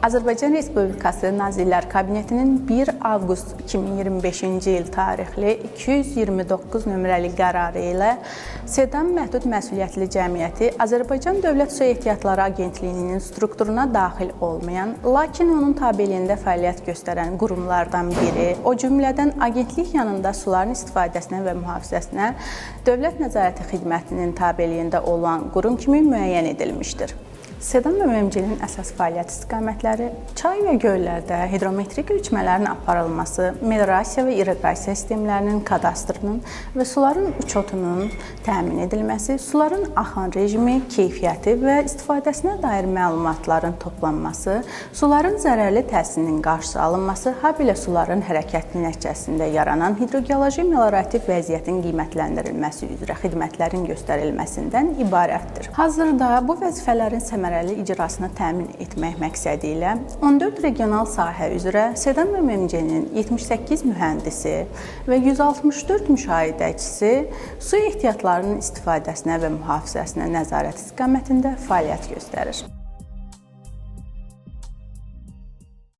Azərbaycan Respublikası Nazirlər Kabinetinin 1 avqust 2025-ci il tarixli 229 nömrəli qərarı ilə Sedan Məhdud Məsuliyyətli Cəmiyyəti Azərbaycan Dövlət Su Ehtiyatları Agentliyinin strukturuna daxil olmayan, lakin onun tabeliyində fəaliyyət göstərən qurumlardan biri, o cümlədən agentlik yanında suların istifadəsinə və mühafizəsinə Dövlət Nəzarəti Xidmətinin tabeliyində olan qurum kimi müəyyən edilmişdir. Sedan MMC-nin əsas fəaliyyət istiqamətləri çay və göllərdə hidrometrik ölçmələrin aparılması, meliorasiya və irriqasiya sistemlərinin kadastrının və suların uçotunun təmin edilməsi, suların axan rejimi, keyfiyyəti və istifadəsinə dair məlumatların toplanması, suların zərərli təsirinin qarşısı alınması, habelə suların hərəkəti nəticəsində yaranan hidrogeoloji meliorativ vəziyyətin qiymətləndirilməsi üzrə xidmətlərin göstərilməsindən ibarətdir. Hazırda bu vəzifələrin səmərəli icrasını təmin etmək məqsədi ilə 14 regional sahə üzrə Sedan MMC-nin 78 mühəndisi və 164 müşahidəçisi su ehtiyatlarının istifadəsinə və mühafizəsinə nəzarət istiqamətində fəaliyyət göstərir.